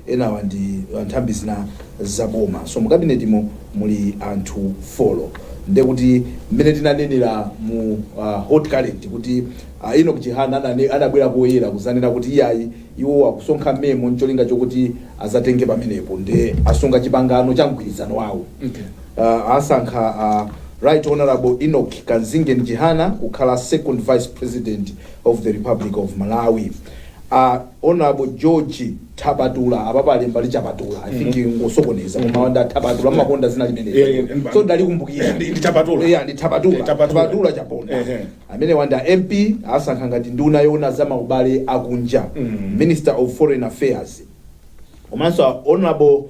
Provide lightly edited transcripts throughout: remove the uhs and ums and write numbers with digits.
enawa ndi nthambi zina zaboma. So mu cabinet muli anthu 4 nde kuti mmene tinanenera mu hot current kuti ino kuchihana adabwera poyera kuzanena kuti iyayi iwo akusonkha memo ncholinga chokuti azatenge pamenepo nde asunga chipangano cha mgwirizano wawo. Asankha Right Honorable Enoch Kanzinge Njihana kukhala second vice president of the Republic of Malawi. Honorable George Tabatula ababali mbali Chabatula I think ngosokoneza koma wanda Tabatula makonda zina limene so ndali kumbukira ndi Tabatula ndi Tabatula Chaponda amene wanda MP asankha ngati nduna yona zama ubale akunja Minister of Foreign Affairs. Komanso Honorable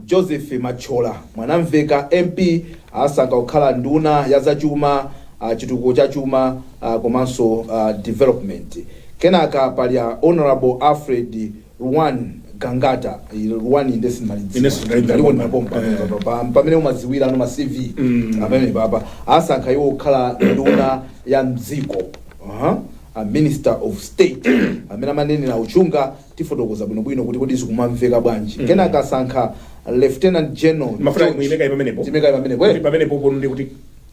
Joseph Machola mwanamveka MP asankha kukhala nduna ya zachuma chitukuko cha chuma komanso development. Kenaka pali Honorable Alfred Ruwan Gangata Ruwan pamene umadziwira no ma CV amene baba asankha iwo kukhala nduna ya mdziko a Minister of State amene amanenera uchunga tifotokoza bwinobwino kuti kodi zikumamveka bwanji. Kenaka asankha Lieutenant General pamenepo ndi kuti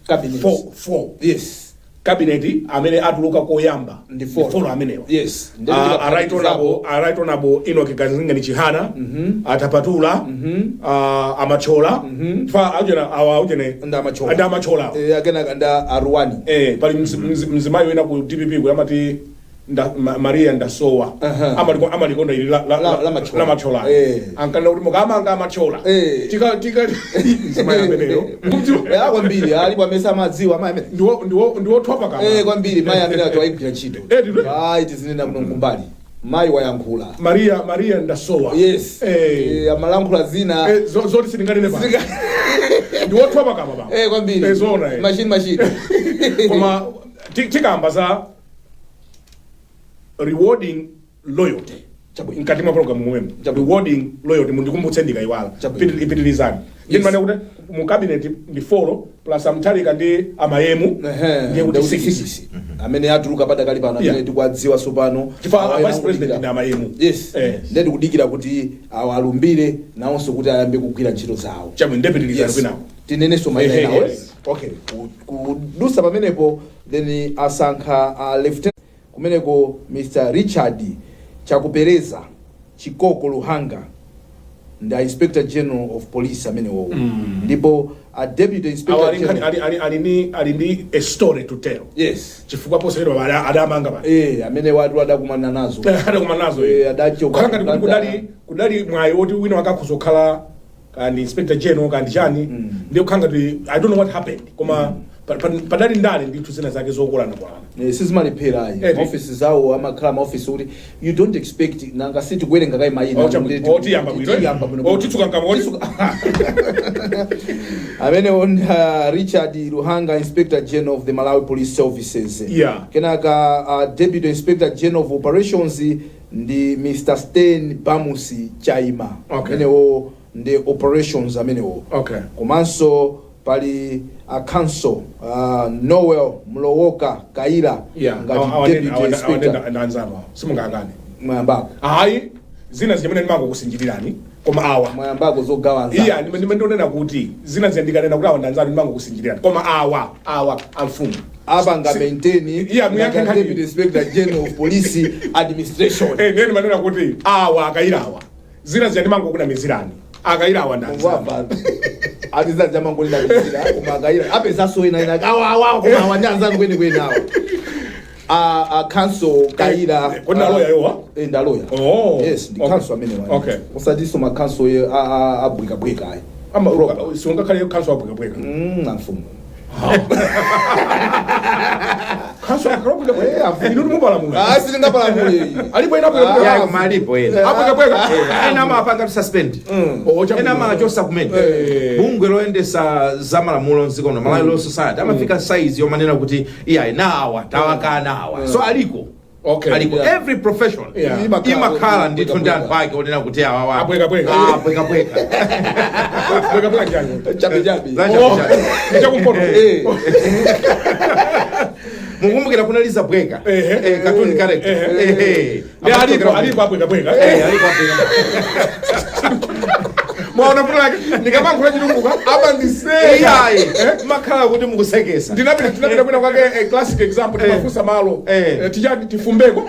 cabinet 4 yes cabinet amene atuluka koyamba ndi 4 amenewa yes right honorable Enoch Kanzinge Njihana atapatula amachola fa ajena ndamachola agena nda arwani pali mzimayo ena ku DPP kuyamati Maria ndasowa amalikonda ili la machola ankana kuti mukama amachola tika mzimayo ameneyo kwambiri ali kwamesa madziwa amaye ndiwo thopa kama kwambiri mayi amene atwaigwira ntchito tizinena kuno kumbali mayi wayankhula Maria ndasowa yes amalankhula zina zoti silinganene pa ndiwo thopa kama ba kwambiri zona machine koma tikamba za rewarding loyalty nkati mwa program mwenu rewarding loyalty mundikumbutse ndikaiwala ipitirizani ndimane kuti mu cabinet ndi 4 plus amtalika ndi amayemu ndiye kuti 6 amene atuluka padakali pano amene tikwadziwa sopano vice president ndi amayemu yes ndiye tikudikira kuti awalumbire nawonso kuti ayambe kugwira ntchito zawo ndepitirizani kwinawo tinenenso mayina nawo okay kudusa pamenepo then asankha lieutenant kumeneko Mr. Richard Chakupereza Chikoko Luhanga nda Inspector General of Police amene wo ndipo a Deputy Inspector General alini a story to tell yes chifukwa posero adamanga ba amene watu adakumana nazo adacho kudali mwayo woti wina wakakuzokhala kandi Inspector General kandi chani ndio khanga I don't know what happened koma padali ndale ndithu zina zake zokolana kwana sizimaliphera office zawo amakhala ma office kuti you don't expect nanga sithi kuwerenga kai mayina oti yamba bwino oti tsuka nkamoni amene on Richard Luhanga Inspector General of the Malawi Police Services kenaka Deputy Inspector General of Operations ndi Mr. Sten Bamusi Chaima amenewo ndi operations amenewo komanso pali a council Noel Mlowoka Kaira ngati deputy inspector ndanzama simungakane mwambako zina zimene ndimango kusinjirirani koma awa mwambako zogawanza ndimendonena kuti zina ziyandikanena kuti awa ndanzama ndimango kusinjirirani koma awa amfumu aba nga maintain deputy inspector general of police administration nene manena kuti awa akaira awa zina ziyandimango kuna mizirani akaira awa ndanzama atiza jama ngolina bizira kumagaira apeza so ina awa kuma awanyanza ngweni nawo a council kaira kuna lawyer yowa nda lawyer yes the council amene okay usadiso ma council abwika bwika ai ama songa kale council abwika bwika amfumo council akrobuka bwika inu mubala mu silinga bala mu alipo ina bwika ya malipo ina abwika bwika ina mapanga suspend ina ma just document bungwe loendesa zamalamulo nziko no Malawi Law Society amafika size yomanena kuti iya nawa tawakana awa so aliko aliko every profession imakhala ndithu ndi anthu ake onena kuti awa abweka bweka bweka bweka bweka bweka jango chabe chakumpoto mukumbukira kunaliza bweka cartoon character alipo abweka alipo mwaona kuti like ndikamankhula chilunguka amandiseka makhala kuti mukusekesa ndinapita kwina kwake classic example timafunsa malo tijani tifumbeko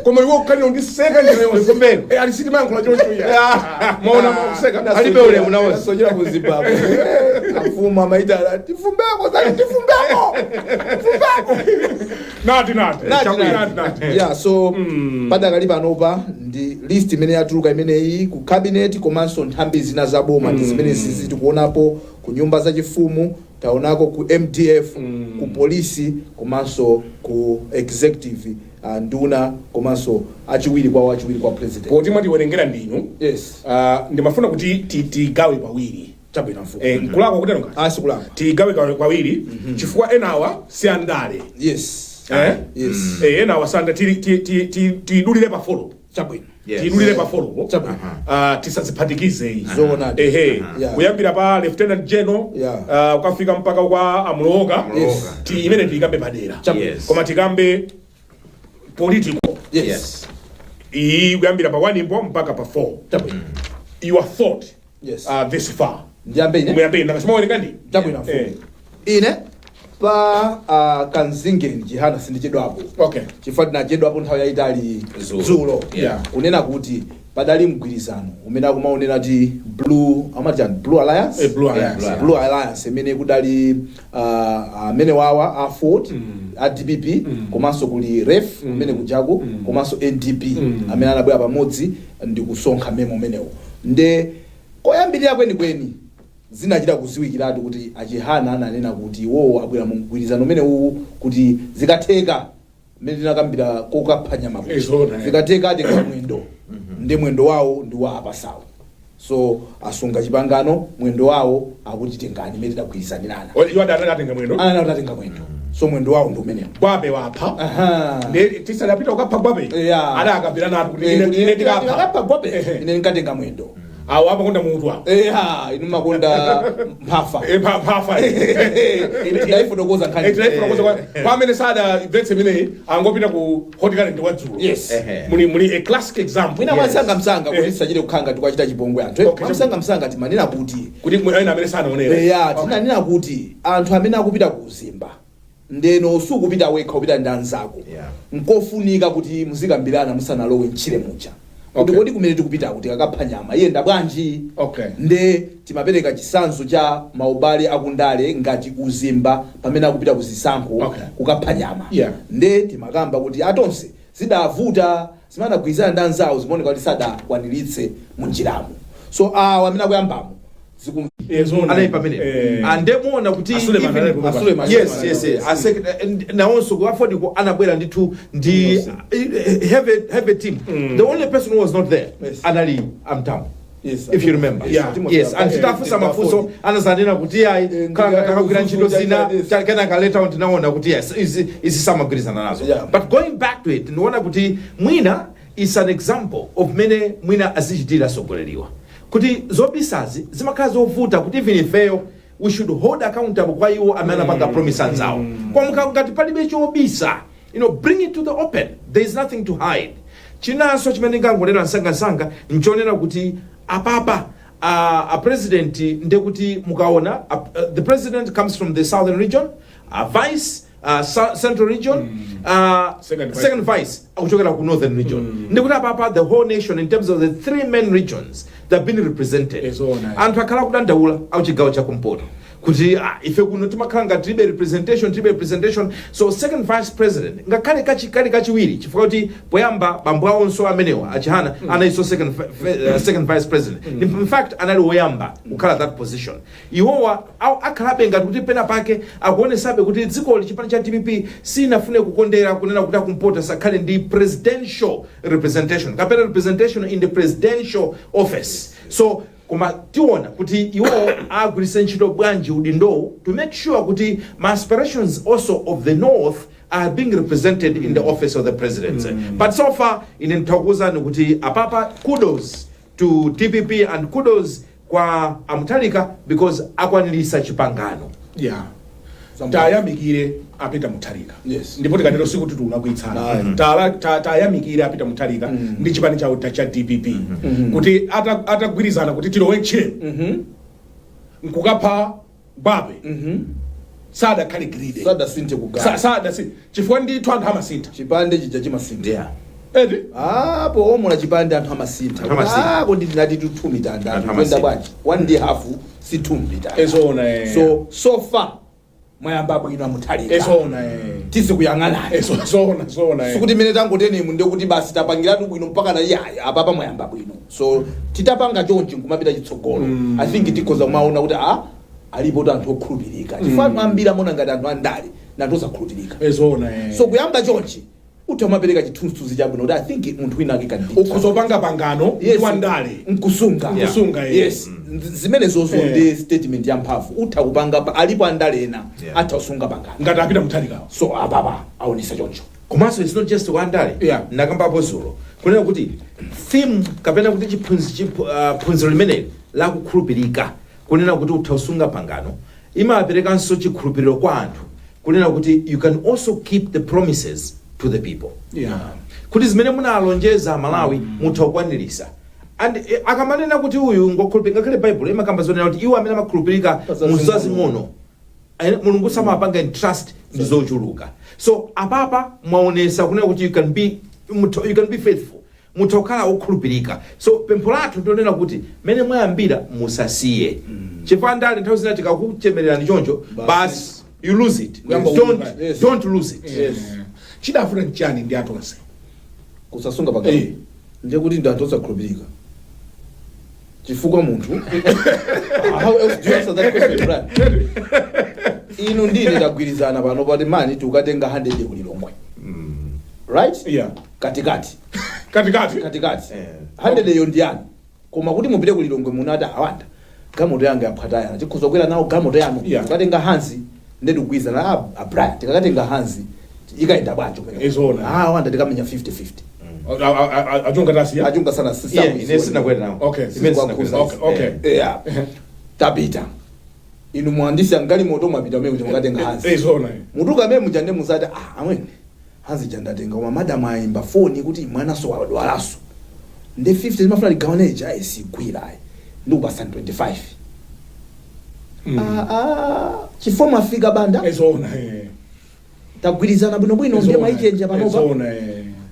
koma iwo kukhalira undiseka ndifumbeko alisiti mayankhula choncho iya mwaona kuseka alibe ulemu nawo sojera ku Zimbabwe afuma maitala tifumbeko nati yeah so padakali panopa ndi list imene yatuluka imeneyi ku cabinet komanso nthambi zina zaboma ndi zimene zizi tikuonapo ku nyumba zachifumu taonako ku MTF ku polisi komanso ku executive Nduna komanso achiwiri kwa president poti mwatiwerengera ndinu yes ndimafuna kuti tigawe pawiri chabwino mfumu nkulakwa kuteronga asikulakwa tigawe pawiri chifukwa enawa si andale yes yes enawa sanda tidulire pa follow chabwino tidulire pa follow tisaziphatikize kuyambira pa lieutenant general ukafika mpaka kwa amloga imene tikambe padera koma tikambe political yes iyi kuyambira pa 1 impo mpaka pa 4 chabwino your thought yes this far ndiyambe ndakasema werenga ndi chabwino mfumu ine pa kanzingeni jihana sindichedwapo chifukwa tinachedwapo nthawi yayitali dzulo kunena kuti padali mgwirizano umene akumaonera ti Blue Alliance imene kudali amene wawa a Ford a DPP komanso kuli ref umene kujaku komanso NDP amene anabwera pamodzi ndi kusonkha memo umenewo nde koyambirira kwenikweni zinachita kuziwikiratu kuti achihana ananena kuti wo abwera mu mgwirizano umene uwu kuti zikatheka mmene tinakambira kokaphanya makuti zikatheka atenga mwendo ndi mwendo wawo ndi wa apasawo so asunga chipangano mwendo wawo akuti tengani mmene tidagwirizanirana anatenga mwendo so mwendo wawo ndi umenewo gwape wapha tisadapita ukapha gwape adakambira natu kuti ine tikapha gwape ine nkatenga mwendo awo amakonda mutu awo inu makonda mphafa ndaifotokoza nkhani pamene sada vetse imene angopita ku horticulture wadzulo muli a classic example ina msanga kuti tisachite kukhanga tikwachita chipongwe anthu msanga timanena kuti ena amene sanaonera tinanena kuti anthu amene akupita ku Zimba ndeno sukupita wekha upita ndi anzako nkofunika kuti muzikambirana musanalowe mchire mucha kuti kodi kumene tikupita kuti akapha nyama iye ndabwanji nde timapereka chisanzo cha maubale akundale ngati uzimba pamene akupita kuzisankho kukapha nyama nde timakamba kuti atonse zidavuta zimanagwirizana ndi anzawo zimaoneka kuti sadakwaniritse munjiramo so awa amene akuyambamo anaipa mene andemuona kuti naonso ku Afford ko anabwera ndithu ndi have a team the only person who was not there anali amtambo if you remember and titafusa mafunso anazanena kuti ayi kakagwira ntchito zina kana kaleta tinaona kuti yes is samagwirizana nazo but going back to it ndikuona kuti mwina is an example of mene mwina azichitira sogoleriwa kuti zobisazi zimakhala zovuta kuti even ifeyo we should hold accountable kwa iwo amene anapanga promise anzawo kwa ngati palibe chobisa bring it to the open. There is nothing to hide. Chinanso chimene ngangolera nsanga nchonera kuti apapa a president ndekuti mukaona the president comes from the southern region, a vice central region, second vice akuchokera ku northern region. Ndekuti apapa the whole nation in terms of the three main regions that have been represented. Anthu akhala kudandaula auchigawo chakumpoto. Kuti ife kuno timakhala tribe representation so second vice president ngakhale kachiwiri chifukwa kuti poyamba bambo awonso amenewa achihana anaiso second vice president in fact anali woyamba kukhala that position iwowa akhalabe ngati kuti pena pake akuonesabe kuti dziko chipani cha TPP sinafune kukondera kunena kuti akumpota sakhale ndi presidential representation kapena representation in the presidential office so kuma tiona kuti iwo agwiritse ntchito bwanji udindo to make sure kuti my aspirations also of the north are being represented in the office of the president. But so far in ntakuza kuti apapa kudos to TPP and kudos kwa Amtalika because akwanilisa chipangano. tayamikire apita mutharika Yes. ndipo tikatero siku kuti tulakwitsana tayamikire apita mutharika ndi chipani cha DPP kuti atagwirizana kuti tilowe ntchito nkukapha Gwape sada khali greedy sada sinte kugala sada chifukwa ndithu anthu amasintha chipande chija chimasintha edi apo omula chipande anthu amasintha kodi tinati 2 mitanda kwenda bwanji 1 day half si 2 mitanda ezona so far mwayamba bwino muthalika ezona tisi kuyang'ana zona sikuti mene tangoteni mu ndekuti basi tapangiratu bwino mpaka na yaya apapa mwayamba bwino so titapanga chonchi nkumapita chitsogolo I think tikoza kumaona kuti alipo anthu okhulupirika chifukwa mwambira mona ngati anthu andale nanto osakhulupirika ezona so kuyamba chonchi utamapereka chithunzithunzi chabwino kuti I think munthu wina akikandika ukuzopanga pangano wandale nkusunga yes zimene zozo ndi statement ya mphamvu utakupanga alipo andale ena atausunga pangano ngati apita muthalika so ababa aonesa choncho komanso it's not just wandale ndakambapo zulo kunena kuti theme kapena kuti chiphunziro limene lakukhulupirika kunena kuti utausunga pangano imaperekanso chikhulupiriro kwa anthu kunena kuti you can also keep the promises to the people kuti zimene munalonjeza Malawi mutaukwaniritsa and akamanena kuti uyu ngokhulupirika ngakhale Bible imakamba zonena kuti iwo amene amakhulupirika muzazing'ono mulungu samapanga in trust ndi zochuluka so apapa mwaonesa kunena kuti you can be faithful mutokhala okhulupirika so pempho lathu ndionena kuti mene mwayambira musasiye chifukwa ndale nthawi zina tikakuchemererani choncho basi you lose it don't lose it chidafuna nchani ndi atonse kusasunga pangano ndiye kuti ndi anthu osakhulupirika chifukwa munthu how else do you answer that question right inu ndine tagwirizana pano pati mani tikukatenga 100 kulilongwe right katikati 100 yo ndiyani koma kuti mupite kulilongwe munati awanda gamoto yanga yaphwatayana tikhoza kwera nawo gamoto yanu tikatenga hanzi ndi tugwirizana Brian tikakatenga hanzi ikaenda bwanji ezona awanda tikamenya 50-50 ajunga sana sina kwenda nawo okay tapita inu muhandisi angali moto mwapita mwe kuti mukatenga hanzi ezona mutuka mwe mujande muzati amwene hanzi jandatenga koma madam ayimba phone kuti mwana so wadwalaso ndi 50 zimafuna ligawaneja ayisigwira ndi kubasa 25 chifoma afika banda ezona tagwirizana bwino ndiye maichenja panopa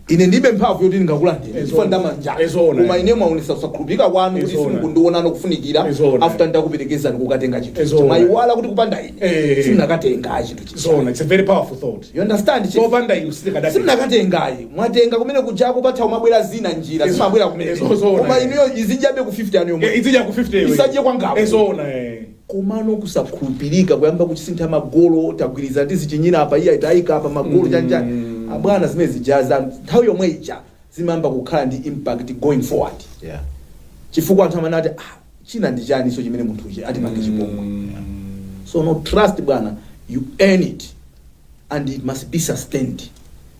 ine ndibe mphamvu yoti ndingakulandira chifukwa ndamanja koma ine mwaonesa kusakhulupirika kwanu kuti simukundiona nokufunikira after ndakuperekezani kukatenga chinthu maiwala kuti kupanda ine simnakatenga chinthu chizona it's a very powerful thought you understand so panda inu simnakatengayi mwatenga kumene kujako patha umabwera zina njira simabwera kumene koma ineyo izijabe ku 50 anu yomwe izija ku 50 isaje kwangapo ezona komano kusakhulupirika kuyamba kuchisintha magolo tagwiriza tizichinyira apa iya itayika apa magolo chanja abwana zimene zijaza nthawi yomwe ija zimamba kukhala ndi impact going forward chifukwa anthu amanati china ndi chani so chimene munthu uche atipange chipongwe so no trust bwana you earn it and it must be sustained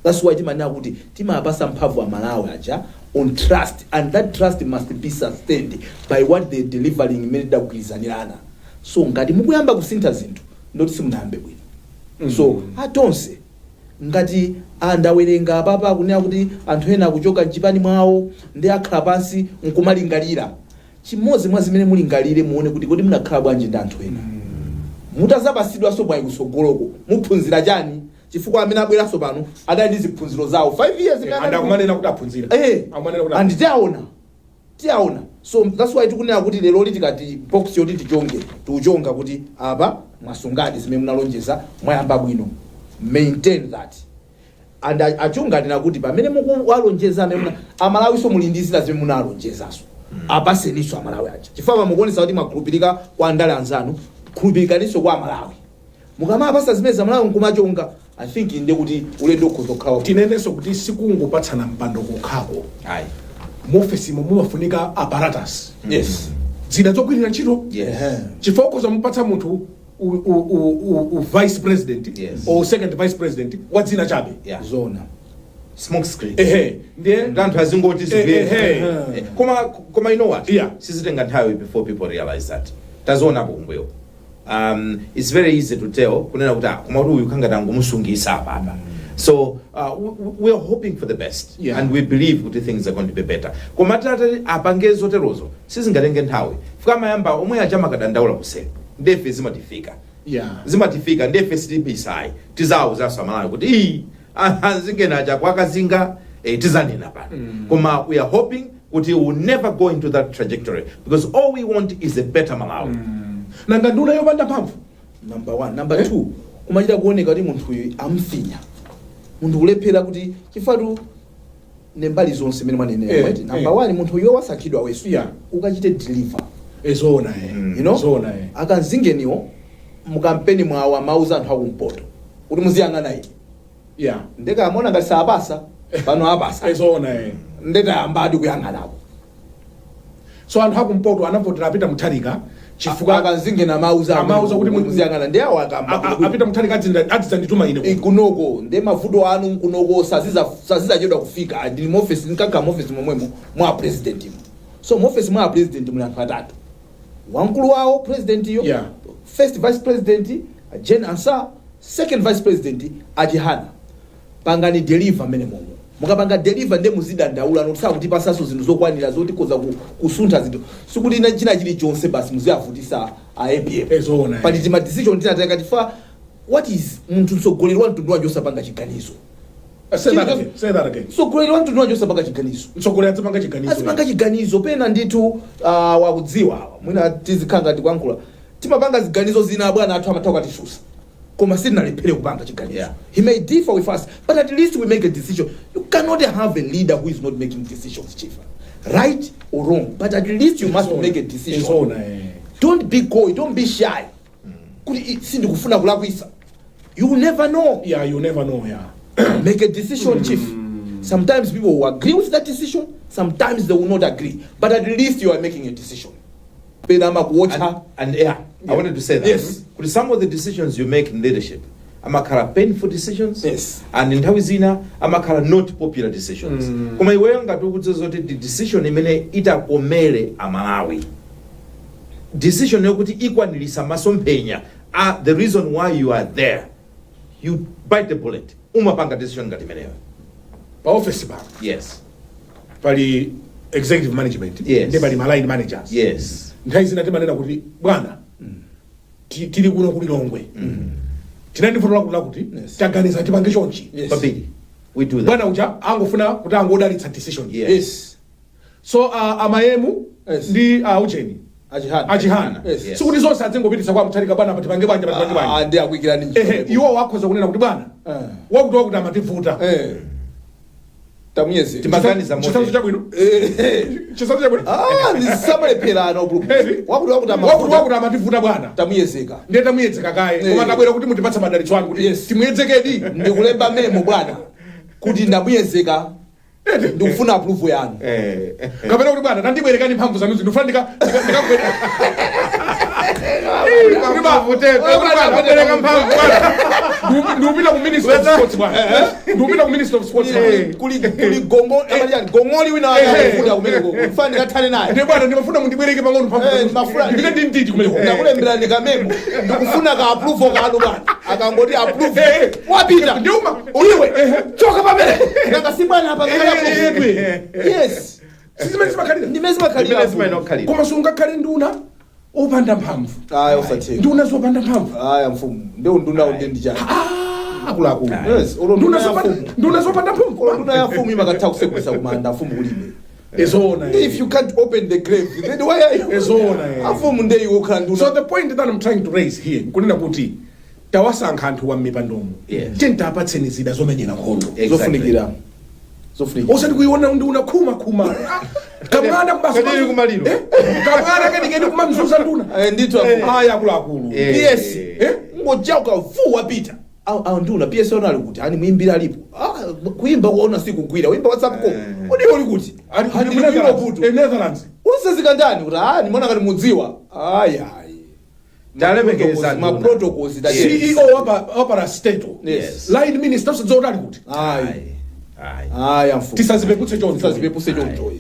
that's why timanena kuti timapasa mphamvu Malawi aja on trust and that trust must be sustained by what they delivering imene tidagwirizanirana so ngati mukuyamba kusintha zinthu ndoti simunayambe bwino so atonse ngati andawerenga apapa kunena kuti anthu ena akuchoka mchipani mwawo ndi akhala pansi nkumalingalira chimodzi mwa zimene mulingalire muone kuti kodi munakhala bwanji ndi anthu ena mutazapasidwanso bwanji kusogoloko muphunzira chani chifukwa amene abweranso pano adali ndi ziphunziro zawo 5 years ndakumanena kuti aphunzira and tiaona so that's why tikunena kuti lero tikati box yoti tichonga kuti apa mwasungadi zimene munalonjeza mwayamba bwino maintain that and achunga ndina kuti pamene mukuwalonjeza amene Amalawi so mulindizira zimene munalonjezaso apaseniso Amalawi aja chifukwa mukuonesa kuti makhulupirika kwa ndale anzanu khulupirikaniso kwa Amalawi mukamapasa zimene za Amalawi nkumachonga I think inde kuti ulendo ukuzokhawa tinenenso kuti sikungopatsana mpando kukhako muofisi mumafunika apparatus zina zogwirira ntchito chifukwa uzamupatsa munthu vice president or second vice president wadzina chabe zona smoke screen ndiye ndanthu azingoti koma you know what sizitenga nthawi before people realize that taziona kumbuyo it's very easy to tell kunena kuti koma kuti uyu kangata ngomusungisa apa. So we are hoping for the best, and we believe that things are going to be better. Koma tata apangezo terozo sizingatenge nthawi fika mayamba omwe achama kadandaula kusema ndefe zimatifika zimatifika ndefe sitibisai tizawo zasamala kuti anzingena acha kwakazinga tizanena pano. Koma we are hoping kuti we will never go into that trajectory because all we want is a better Malawi. Nanga Nduna yopanda mphamvu number 1. Number 2, kumachita kuoneka kuti munthu uyu amfinya munthu kulephera kuti chifatu nembali zonse mene manene right. Number 1, munthu uyu wasakhidwa wesu ukachite deliver ezona you know akanzingeniwo mukampeni mwawa mauza anthu akumpoto kuti muziyang'ana iki ndeka amona ngati saapasa pano apasa ezona ndeta ambadi kuyang'anapo. So anthu akumpoto anavotera apita mutharika chifukwa akanzingena mauza kuti muziyang'ana ndi awo apita mutharika adzandituma ine kunoko ndi mavuto anu kunoko sazizachedwa kufika ndi muoffice nkaka muoffice momwemo mwa president imo. So muoffice mwa president muli anthu atatu, wankulu wawo president iyo first vice president Jen Ansa, second vice president Ajihana. Pangani deliver mene momo mukapanga deliver nde muzidandaula nokusa kuti pasaso zinthu zokwanira zoti koza kusuntha zinthu sikuti ina china chili chonse basi muziyavutisa APM ezona pali ma decision tinataka tifa what is munthu mtsogoleri wa mtundu wanjo sapanga chiganizo. Say that again. Mtsogoleri wa mtundu wanjo sapanga chiganizo. Mtsogoleri atsipanga chiganizo pena nditu wakudziwa mwina tizikhanga tikwankhula timapanga ziganizo zina bwana athu amatauka tisusa koma sitinalephera kupanga chiganizo. He may differ with us, but at least we make a decision. You cannot have a leader who is not making decisions, chief, right or wrong, but at least you must make a decision. Don't be coy, don't be shy. You will never know. You never know. Make a decision, chief. Sometimes people will agree with that decision, sometimes they will not agree, but at least you are making a decision. I wanted to say that. Yes. Some of the decisions you make in leadership, amakhala painful decisions. Yes. And in nthawi zina amakhala not popular decisions. Koma iweyo ngati ukudza zoti the decision imene itakomere Amalawi. Decision yokuti ikwanilisa masomphenya. The reason why you are there. You bite the bullet. Umapanga decision ngati imeneyo. Pa office ba. Yes. Pali executive management. Yes. Ndi pali line managers. Yes. Nthawi zina timanena kuti bwana tili kuno kuli Longwe. Tinandifotola kuna kuti taganiza tipange chonchi. Babili. We do that. Bwana uja angofuna kuti angodalitsa decision. Yes. So amayemu ndi ucheni Ajihana. Yes. Sikuti zonse adzingopitisa kwa mtharika bwana patipange banja. Ndi akwikira ninji. Iwo wakhoza kunena kuti bwana wakuti amativuta. Tamuyeze timaganiza moto chisanzo chabwino chisanzo chabwino ndisamalephera no group wakuti amativuta bwana tamuyezeka ndiye tamuyezeka kaye koma tabwera kuti mutipatsa madalitso anu kuti timuyezekedi ndikulemba memo bwana kuti ndamuyezeka ndikufuna approve yanu kapena kuti bwana ndandibwerekani mphamvu zanu ndikufuna ndikabwereka ndupita ku Minister of Sports bwana ndupita ku Minister of Sports kuli gongoli wina akufuna kumeneko mfana ndikathane naye ndiye bwana ndimafuna mundibwereke pang'ono mphamvu ndipite ndintiti kumeneko ndakulembera ndikamemo ndikufuna ka approve kanu bwana akangoti approve wapita ndiuma uliwe choka pamene nanga si bwana hapa yes ndimezima khalira koma sungakhale nduna opanda mphamvu. Usatheka. Nduna zopanda mphamvu. Mfumu. Ndio nduna undi njani. Akula. Yes, nduna zopanda mphamvu. Nduna ya mfumu imakatha kusekwesa kumanda mfumu kulibe. Ezona. If you can't open the grave, then why are you? Ezona. Mfumu ndiye ukhala nduna. So the point that I'm trying to raise here, kunena kuti tawasankha anthu wa mipandomo. Tenta apatseni zida zomenyera nkhondo. Zofunikira. Osati kuiona nduna khuma. Kamwana kubasa kumaliro. Kamwana kedi kumamzuza nduna. Ndithu akulu. PS. Ngojauka vuwa pita. Nduna PS ona ali kuti ani muimbira alipo. Kuimba kuona siku gwira. Uimba WhatsApp ko. Uli kuti. Ani Netherlands. Usazika ndani kuti nimona ngati mudziwa. Talemekeza ma protocols that CEO opera state. Yes. Line minister zodali kuti. Mfumu. Tisazipeputse choncho.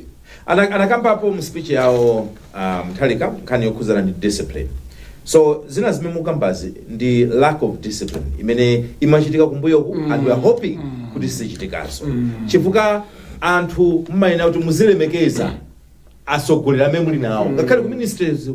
Anakamba hapo mspeech yao Mtalika Nkhani yokhuzana ndi discipline. So zina zimemuka mbazi ndi lack of discipline imene imachitika kumbuyoku and we are hoping kuti sichitikaso chifukwa anthu mmayina kuti muzilemekeza asogolera amene muli nawo ngakhale ku ministries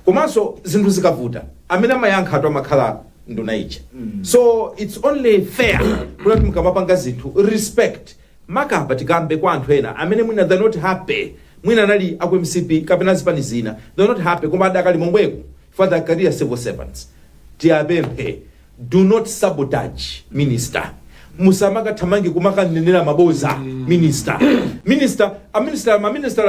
komanso zinthu zikavuta amene amayankha atu amakhala nduna ija so it's only fair kuti mukamapanga zinthu respect makapa tikambe kwa anthu ena amene mwina they're not happy mwina anali aku MCP kapena zipani zina they're not happy koma adakali momweko for the career civil servants tiapemphe do not sabotage minister musamaka thamangi kumaka nenera maboza minister minister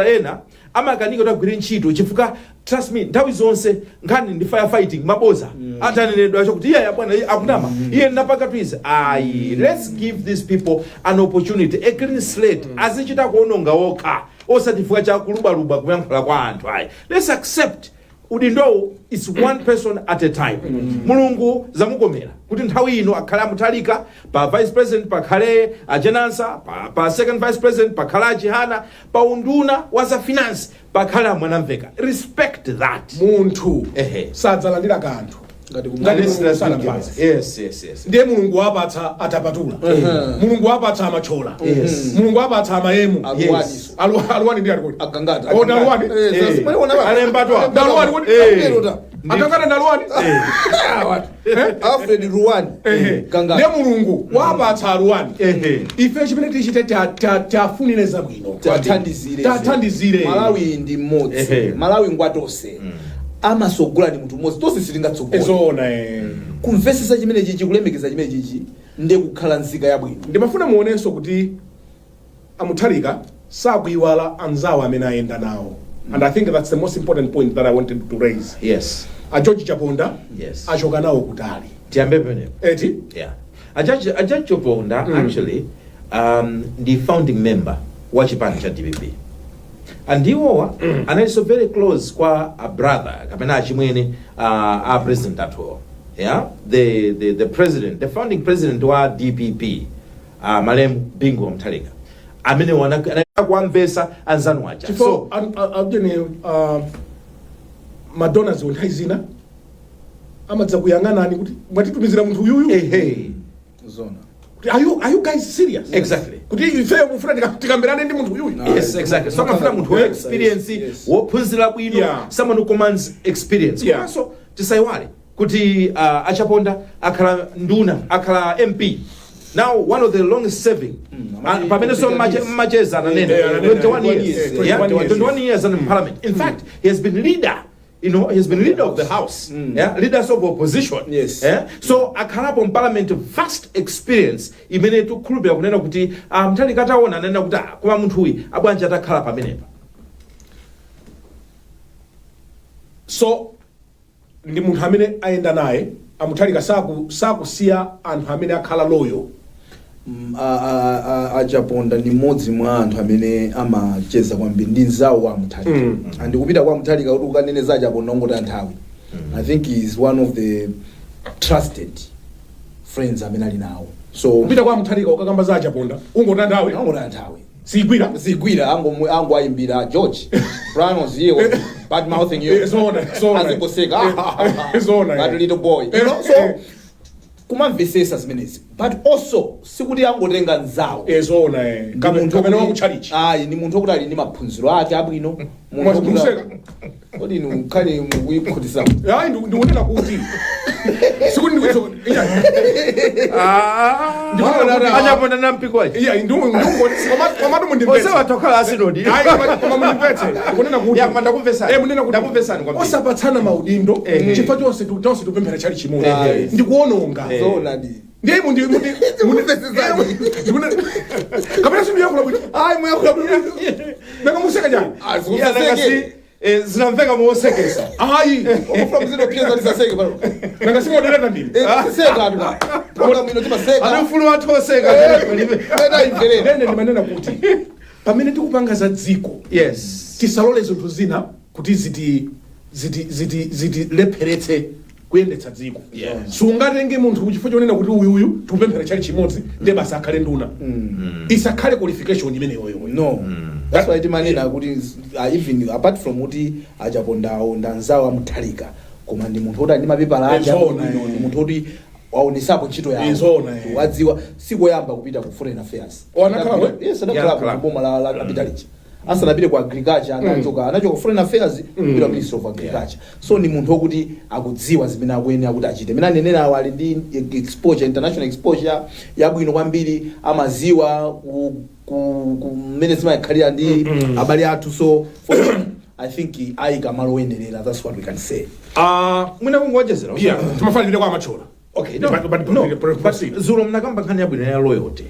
ena amakanika kutagwira ntchito chifukwa trust me nthawi zonse nkhani ndi firefighting maboza atanenedwa chokuti iye bwana akunama iye napaka twiza let's give these people an opportunity a clean slate azichita kuononga okha osatifuka cha kulubaluba kuyankhula kwa anthu let's accept udindo is one person at a time mulungu zamukomera kuti nthawi ino akhale amuthalika pa vice president pakhale ajenansa pa second vice president pakhale achihana pa unduna wa za finance pakhale amwanamveka respect that munthu sadzalandira kanthu yes ndiye mulungu wapatsa atapatula mulungu wapatsa amachola mulungu wapatsa amayemu alwani ndi alikoti akangata alwani alembatwa akangata ndalwani Alfred Ruwani kangata ndiye mulungu wapatsa alwani ife chimene tichite tafunire zabwino tathandizire Malawi ndi mmodzi Malawi ngwatose amasogola ni munthu mmodzi tonse sitingatsogola ezona kumvesesa chimene chichi kulemekeza chimene chichi ndi kukhala nzika yabwino ndimafuna muonenso kuti amuthalika sakuiwala anzawo amene ayenda nawo and I think that's the most important point that I wanted to raise. Yes. A George Chaponda achoka nawo kutali tiambe pene eti a George Chaponda actually the founding member wa chipani cha DPP and iwowa analinso very close kwa a brother kapena achimwene a president atwo the president the founding president wa DPP Malemu Bingu Mutharika amene wanakuamvesa anzanu wacha so Madonna zonthai zina amadza kuyang'anani kuti mwatitumizira munthu uyuyu zona are you guys serious? Exactly. Kuti ife mufuna tikamberane ndi munthu uyuyu yes exactly so mafuna munthu wa experience wophunzira bwino someone who commands experience so tisaiwale kuti achaponda akhala nduna akhala MP now one of the longest serving pamene so macheza ananena 21 years in parliament in fact he has been leader he has been leader of the house leaders of opposition so akhalapo in parliament vast experience imene tukhulupira kunena kuti Mutharika ataona anena kuti koma munthu uyu abwanja atakhala pamenepa so ndi munthu amene ayenda naye Mutharika sakusiya anthu amene akhala loyo Achaponda ni mmodzi mwa anthu amene amacheza kwambiri ndi nzawo wa Mutharika andikupita kwa Mutharika kuti ukaneneza Achaponda ngoti anthawi I think he is one of the trusted friends amene ali nawo so kupita kwa Mutharika ukakamba za Achaponda ungoti anthawi sigwira ango ayimbira George Brian was here bad mouthing you so azikoseka that little boy you know so kumamvesesa zimenezi but also sikuti angotenga nzawo ezona kamene wakuchalichi ni munthu okuti ali ndi maphunziro ake abwino munthu kodi Nkhani mukuyikhutisa ndikunena kuti sikuti Achaponda nampikwaje komatu mundimvetse watokhala asinodi koma mundimvetse ndikunena kuti ndakumvesani kwambiri osapatsana maudindo chifukwa tonse tupemphera chali chimodzi ndikuononga ndiye kapena simuyakula bwino muyakula bwino nanga museka jani zinamveka muosekesa ofuna mzindo pia zalisaseke bado nanga simodereka ndini seka atu program ino tima seka anufulu watu oseka nene ndimanena kuti pamene tikupanga za dziko tisalole zinthu zina kuti zitilepheretse kuyendetsa dziko sungatenge munthu kuchifukwa chonena kuti uyuyu tikupemphera chali chimodzi ndiye basi akhale nduna isakhale qualification imeneyo no that's why timanena kuti even apart from kuti Achapondawo ndanzawo Mutharika koma ndi munthu oti ndi mapepala ake ndi munthu oti waonesapo ntchito yawo wadziwa sikoyamba kupita ku foreign affairs adakhala boma la capitality asanapite ku agriculture anachoka ku foreign affairs kupita ministry of agriculture so ni munthu wokuti akudziwa zimene akuyenera kuti achite mene anenera awo ali ndi exposure international exposure yabwino kwambiri amaziwa kumene zimakhalira ndi abale athu so I think ayika malo oyenerera that's what we can say mwina kungowonjezera timafanire kwa amachola okay but zulo mnakamba nkhani yabwino ya loyalty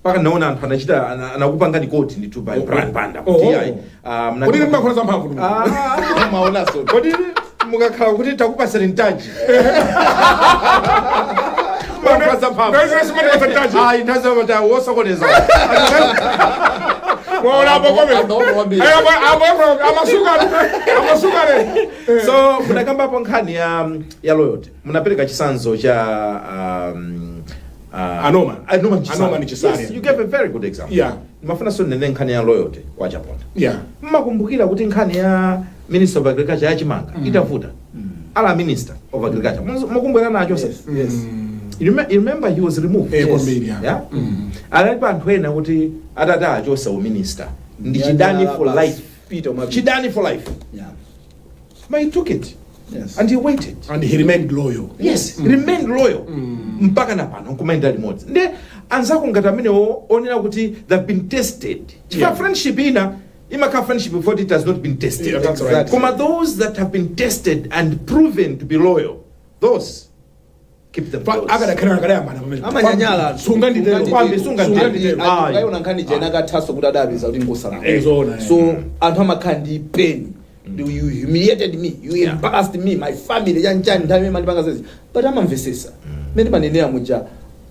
paka naona anthu anachita anakupangani koti ndi tuba brand panda kuti kodi mmakhola za mphamvu maona so kodi mukakhala kuti takupasa ntaji mukapasa mphamvu ndazo mata wosokoneza so mnakamba hapo nkhani ya loyalty mnapereka chisanzo cha Anoma ni chisari. Yes, you gave a very good example. Mafuna so nene nkhani ya loyalty kwa Japan. Mmakumbukira kuti nkhani ya Minister of Agriculture ya Chimanga itavuta. Ala Minister of Agriculture. Mmakumbukira na Joseph. Yes. You remember he was removed. Yeah. Alalipa anthu ena kuti atata Joseph minister. Ndi chidani for life. Chidani for life. But he took it. Yes. And he waited. And he remained loyal. Yes, he remained loyal. Mpaka na pano kumenda remote. Nde anzako ngati amene onena kuti they've been tested. Friendship imaka friendship before it has not been tested. That's right. Kuma those that have been tested and proven to be loyal, those keep them close. Agada kana kale amana amanyanyala sunga nditelo ayona nkhani jena kathaso kuti adabiza kuti ngosala so anthu amakhandi pain you humiliated me, you embarrassed me, my family yanjani nthawi imene ndipanga zezi but amamvesesa mene manenera muja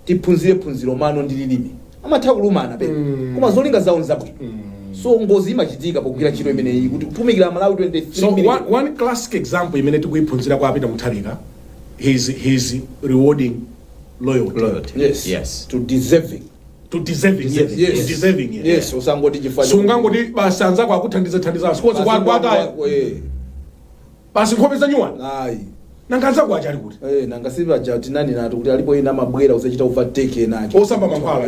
tiphunzire mano ndi lilime amatha kulumana pe koma zolinga zawo nzabwino so ngozi imachitika pogwira ntchito imeneyi kuti kutumikira Malawi 23 so one classic example imene tikuyiphunzira kwa apita muthalika he's rewarding loyalty. Yes. To deserving. Yes. Usangoti chifanya. Sungangoti basanza kwa kuthandiza sikozi kwata. Basi khopeza nyuwana. Ayi. Nanganza kwa achali kuti. Nangasiba jati nani nato kuti alipo ina mabwera usachita overtake nacho. Osamba mankhwala.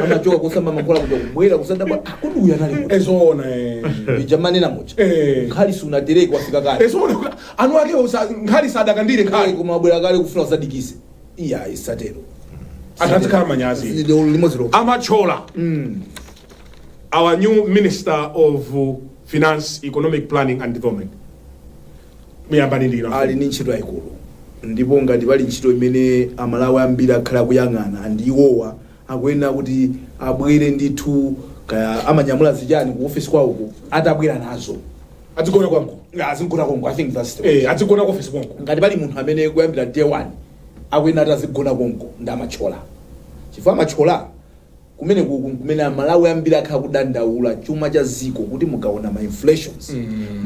Amachoka kusamba mankhwala kuti kubwera kusanda kwa akuduya nali kuti. Ezona Jamani na mocha. Nkhali sunatereka wafika kale. Ezona anu ake nkhali sadakandire nkhali kumabwera kale kufuna usadikise. Iya isatero. Atatsikhala manyazi. Amachola. Our new Minister of Finance, Economic Planning and Development. Ali ni ntchito yayikulu ndipo ngati pali ntchito imene amalawi ambiri akhala kuyang'ana ndiwowa akuyenera kuti abwere ndithu kaya amanyamula zijani ku office kwawoko atabwera nazo adzigona kwangu I think that's the way adzigona ku office kwangu ngati pali munthu amene kuyambira day 1 akuyenera atazigona konko ndi amachola chifukwa amachola kumene amalawi ambiri akhala kudandaula chuma cha ziko kuti mukaona ma inflations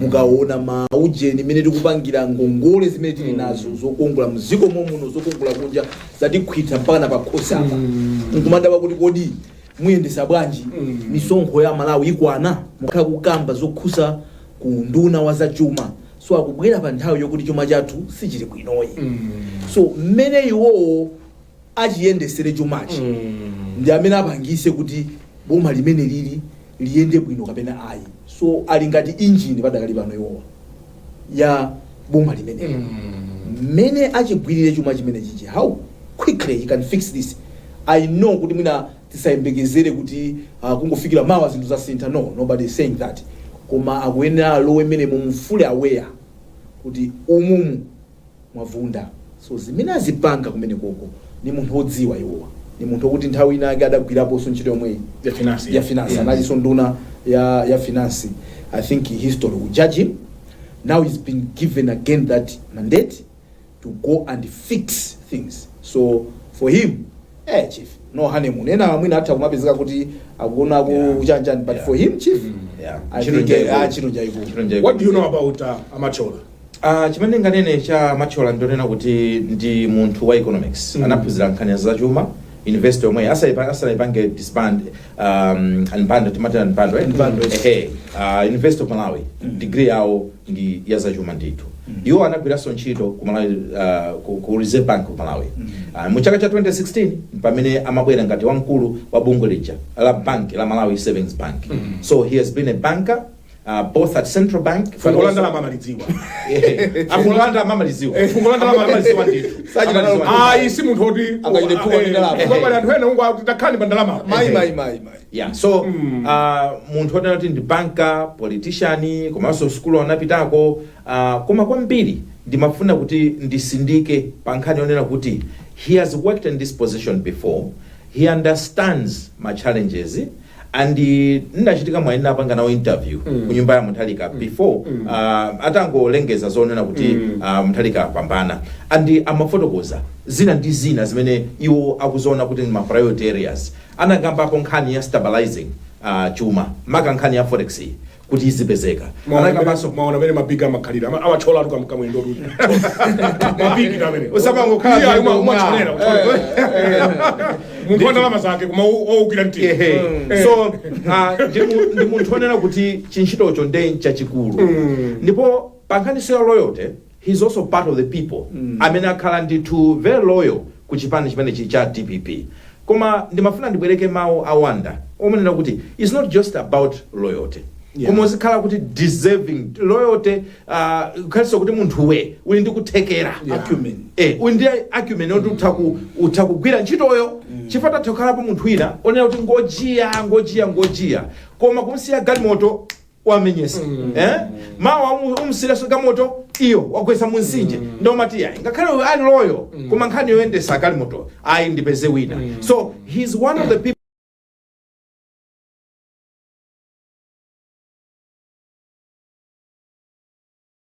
mukaona maujeni imene tikupangira ngongole zimene tili nazo zokongola mziko momuno zokongola kunja zatikhwita mpaka na pakhosi apa nkumadaba kuti kodi muyendesa bwanji misonkho ya Malawi ikwana mukhala kukamba zokhusa ku nduna wa zachuma so akubwera pa nthawi yokuti chuma chathu sichili bwinoyi so mmene iwowo achiyendesere chumachi ndi amene apangise kuti boma limene liyende bwino kapena ayi so ali ngati engine padakali pano iwowa ya boma limene mmene achigwirire chuma chimene chichi how quickly he can fix this. I know kuti mwina tisayembekezere kuti kungofikira mawa zinthu zasintha nobody is saying that koma akuyenera alowe imene mumfule aware kuti umumu mwavunda so zimene azipanga kumene koko ni munthu odziwa iwowa ni munthu kuti nthawi ina ake adagwirapo so ntchito yomwe ya finance analiso nduna ya finance. I think history will judge him. Now he's been given again that mandate to go and fix things. So for him, chief, no honeymoon. Ena mwina hata kumapezeka kuti akuna kujanjani, but for him, chief, I think what do you know about Amachola? Chimene nganene cha Machola ndonena kuti ndi munthu wa economics. Anaphunzira nkhani za chuma. Investor omwe asa ipange disband anbando timata anbando investor Malawi degree yao ndi ya za chuma ndithu iwo anagwiranso ntchito ku Malawi ku Reserve Bank ku Malawi. Mu chaka cha 2016 pamene amabwera ngati wamkulu wa bungwe lija la bank la Malawi Savings Bank. So he has been a banker both at Central Bank Fungolanda la mamaliziwa. Fungolanda mamaliziwa. Fungolanda la mamaliziwa ndito. Isi munthu oti Angajinepuka ndi ndalama. Ngoma anthu ena ungwa takhani bandalama. Mai. Yeah, so munthu otena kuti ndi banker, politician, komanso skulu anapitako, koma kwambiri ndimafuna kuti ndisindike pa nkhani yonena kuti he has worked in this position before, he understands my challenges, and ndachitika mwaina apanga nawo interview ku nyumba ya Mutharika before atangolengeza zonena kuti Mutharika apambana, and amafotokoza zina ndi zina zimene iwo akuzoona kuti ma priority areas. Anakambapo nkhani ya stabilizing chuma, maka nkhani ya forex kuti izipezeka. Anakambaso maona mene mabiga makhalira awachola atu kamwendo tu. Mabigi kamene. Usaba ngokhala ya umachonera. Munthu ndalama zake kuma oukira mtima. So ndi munthu onena kuti chinchitocho ndi chachikulu. Ndipo pankhani ya loyalty, he's also part of the people. Amene akhala ndithu very loyal ku chipani chimene cha DPP. Koma ndimafuna ndibwereke mawu awanda omenena kuti it's not just about loyalty. Koma uzikhala kuti deserving loyalty, ukhalisa kuti munthu uli ndi kuthekera acumen. Uli ndi acumen oti utakugwira ntchitoyo chifata tokhalapo munthu wina onena kuti ngojiya koma kumsiya galimoto wamenyesa. Mawu umsiyaso galimoto iyo wagwesa munsinje ndo matiya ngakhale ali loyal koma nkhani yoyendesa galimoto ayi ndipeze wina. So he's one of the people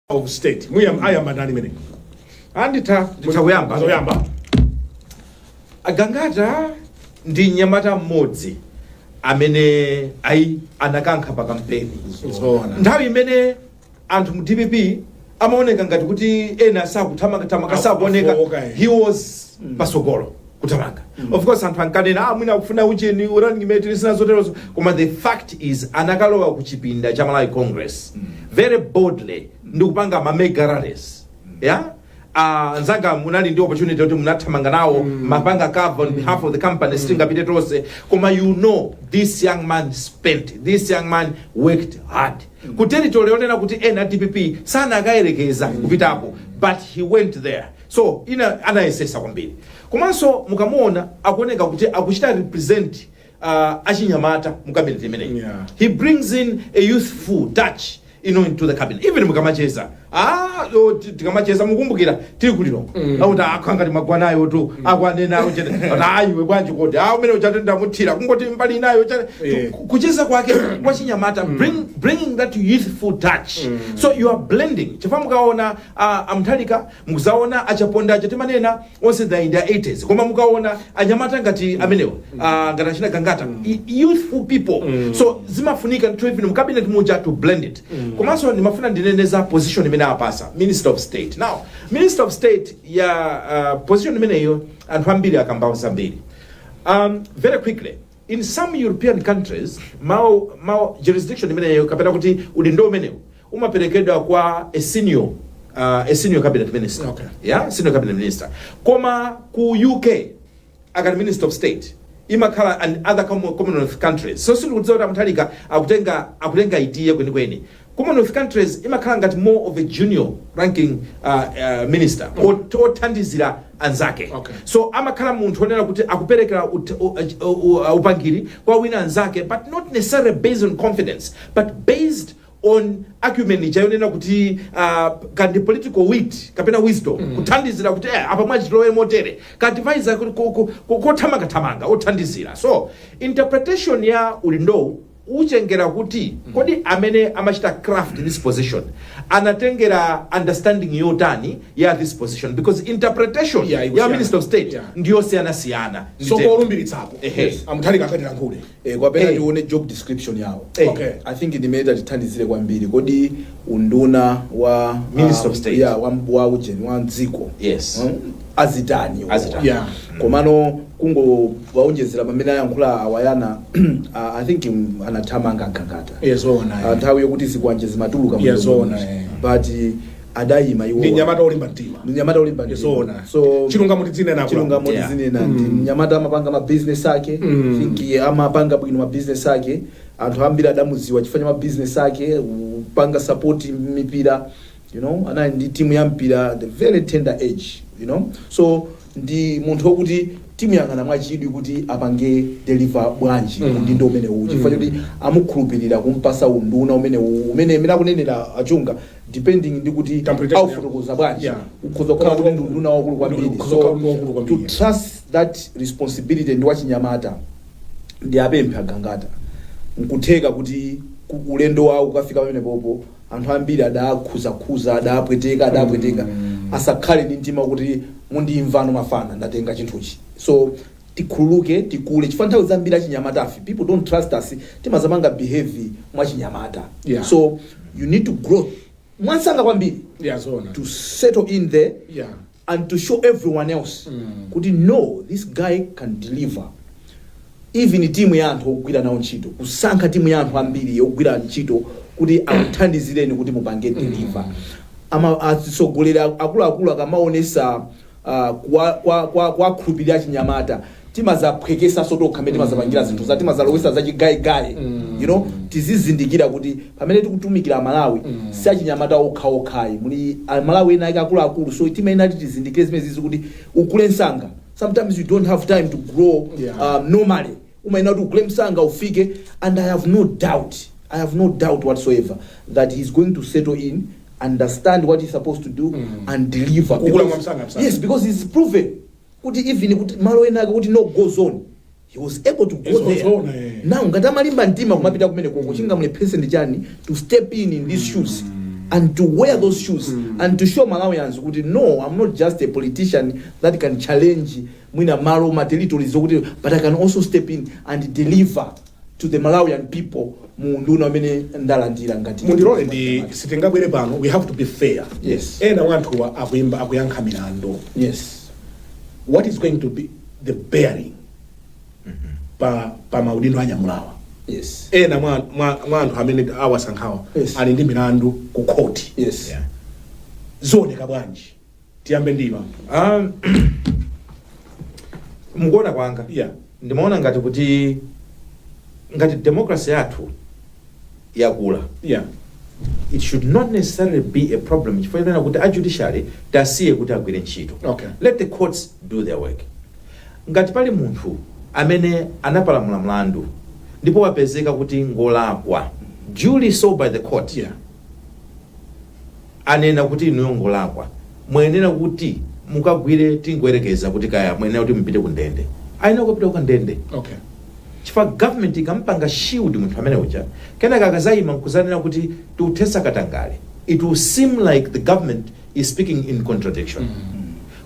of state. Ayamba nani mene. andita kuyamba agangata ndi nyamata mmodzi amene anakankha pa kampeni. Nthawi imene anthu mu DPP amaoneka ngati kuti ena sakuthamanga sakuoneka, he was pasogolo kutamanga. Of course anthu ankanena mwina akufuna ucheni running mate sina zoterozo, koma the fact is anakalowa ku chipinda cha Malawi Congress very boldly ndikupanga mega rallies. Nzanga munali ndi opportunity kuti munathamanga nawo mapanga cover on behalf of the company stingapite tonse, koma you know this young man worked hard ku territory yonena kuti ena DPP sana akayerekeza kupitapo, but he went there. So anayesesa kwambiri. Komanso mukamuona akuoneka kuti akuchita represent achinyamata mu cabinet imene. He brings in a youthful touch into the cabinet. Even mukamacheza tikamacheza mukumbukira tiri kuliro akuti akhangati magwanayo tu akwanena ayiwe bwanji kodi umene uchatenda muthira kungoti mbali nayo kucheza kwake kwa chinyamata, bringing that youthful touch. So you are blending. Chifukwa mukaona Mutharika mukuzaona achaponda achatimanena onse the in their 80s, koma mukaona anyamata ngati amenewa ngati achina gangata youthful people. So zimafunika to even mu cabinet muja to blend it. Komanso ndimafuna ndineneza position imene apasa Minister of State. Now Minister of State position imene iyo anthu ambiri akamba zambiri. Very quickly, in some European countries mau jurisdiction imene iyo kapena kuti udindo umenewo umaperekedwa kwa a senior cabinet minister. Senior cabinet minister. Koma ku UK akati Minister of State imakhala and other Commonwealth countries. So sikudziwa Mutharika akutenga idea kwenikweni. Commonwealth countries imakhala ngati more of a junior ranking minister othandizira anzake. So amakhala munthu onena kuti akuperekera upangiri kwa wina anzake, but not necessarily based on confidence, but based on acumen chayonena kuti kandi political wit kapena wisdom kuthandizira kuti apa mwachitowe motere kadivaiza kothamanga othandizira. So interpretation ya ulindo uchengera kuti kodi amene amachita craft this position anatengera understanding yotani ya this position, because interpretation ya Minister of State ndiyo siyana. So kolumbiritsapo Mutharika akatira nkule kwapena tione job description yawo. I think ndimeita tithandizire kwambiri kodi unduna wa Minister of State wa ujeni wa dziko azitani. Komano kungo waonjezera pamene ayankhula awayana I think anathamanga nkangata. Nthawi yokuti zikwanjezi matuluka mu. But adayima iwo ndi nyamata olimba mtima mnyamata olimba Yesona. so chilungamo tizinena chilungamo Yeah. tizinena ndi mnyamata amapanga ma business ake think amapanga bwino ma business ake anthu ambiri adamuziwa chifanya ma business ake upanga support mipira anali ndi timu ya mpira the very tender age so ndi munthu wokuti timu yang'ana mwachidwi kuti apange deliver bwanji ndi ndo umene uwu chifukwa choti amukhulupirira kumpasa unduna umene akunenera achunga depending ndi kuti aufotokoza bwanji ukhoza kukhala kuti ndi unduna wakulu kwambiri so to trust that responsibility ndi wachinyamata ndi apempha agangata nkutheka kuti ulendo wawo ukafika pamene popo anthu ambiri adakhuza adapweteka asakhale ndi mtima kuti mundimvano mafana ndatenga chinthuchi so tikhululuke tikule chifukwa nthawi zambiri achinyamatafi people don't trust us timazamanga behave mwachinyamata so you need to grow mwansanga kwambiri to settle in there and to show everyone else kuti no this guy can deliver even timu ya anthu ogwira nawo ntchito kusankha timu ya anthu ambiri ogwira ntchito kuti akuthandizireni kuti mupange deliver atsogoleri akuluakulu akamaonesa kuwakhulupirira chinyamata timazaphwekesa sotokha mmene timazapangira zinthu za timazalowesa zachigayigayi tizizindikira kuti pamene tikutumikira amalawi si achinyamata okhaokhayi muli amalawi ena ake akuluakulu so timayenera tizindikire zimenezi kuti ukule msanga sometimes you don't have time to grow normally umayenera kuti ukule msanga ufike and I have no doubt whatsoever that he's going to settle in, understand what he's supposed to do and deliver yes because he's proven kuti even kuti malo ena kuti no goes on he was able to go there now ngati amalimba mtima kumapita kumene koko chingamule president chani to step in these shoes and to wear those shoes and to show Malawians kuti no I'm not just a politician that can challenge mwina malo ma territories zokuti but I can also step in and deliver to the Malawian people munduna amene ndalandira ngati mundirole ndi sitingabwere pano we have to be fair yes ena wanthu akuyankha milandu yes what is going to be the bearing pa maudindo anyamulawa yes ena mwanthu amene awasankhawa ali ndi milandu ku court yes zooneka bwanji tiyambe ndiwa mukuona kwanga ndimaona ngati kuti ngati democracy yathu yakula it should not necessarily be a problem chifukwa kuti a judiciary tasiye kuti agwire ntchito let the courts do their work ngati pali munthu amene anapalamula mlandu ndipo wapezeka kuti ngolakwa duly so by the court anena kuti inuyo ngolakwa mwenena kuti mukagwire tingwerekeza kuti kaya mwenena kuti mpite ku ndende aina kupita ku ndende chifukwa government ikampanga shield munthu amene uja kenaka akazayima nkuzanena kuti tiuthesa katangale it will seem like the government is speaking in contradiction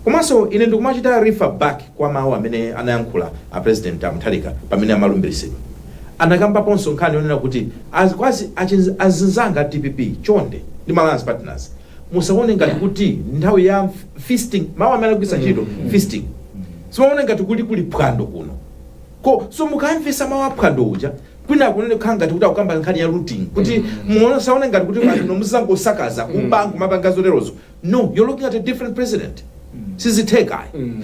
komanso ine ndikumachita refer back kwa mawu amene anayankhula a president Mutharika pamene amalumbiritsidwa anakambaponso nkhani yonena kuti azinzanga DPP chonde ndi Malance partners musaone ngati kuti nthawi ya feasting mawu amene akugwisa ntchito feasting simaone ngati kuli phwando kuno so mukamvesa mawu aphwando uja kwina kunene khanga kuti akukamba nkhani ya looting kuti muona saone ngati kuti anthu muzangosakaza kubangu mabangazo lerozo no you're looking at a different president sizitheka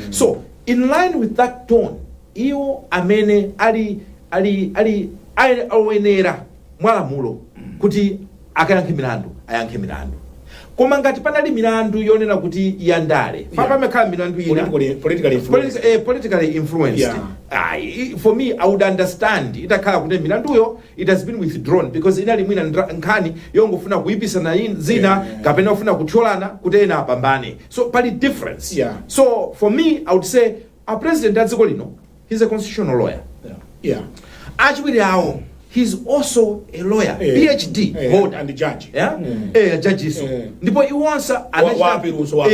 so in line with that tone iwo amene ali awenera mwalamulo kuti akayankhe milandu ayankhe milandu koma ngati panali milandu yonena kuti yandale pamekhala milandu ina politically influenced for me I would understand itakhala kuti milanduyo it has been withdrawn because inali mwina nkhani yongofuna kuipisa na zina kapena ufuna kuthyolana kuti ena apambane so pali difference so for me I would say a president adziko lino he's a constitutional lawyer achiwiri awo he's also a lawyer PhD holder and judge judge ndipo iwonsa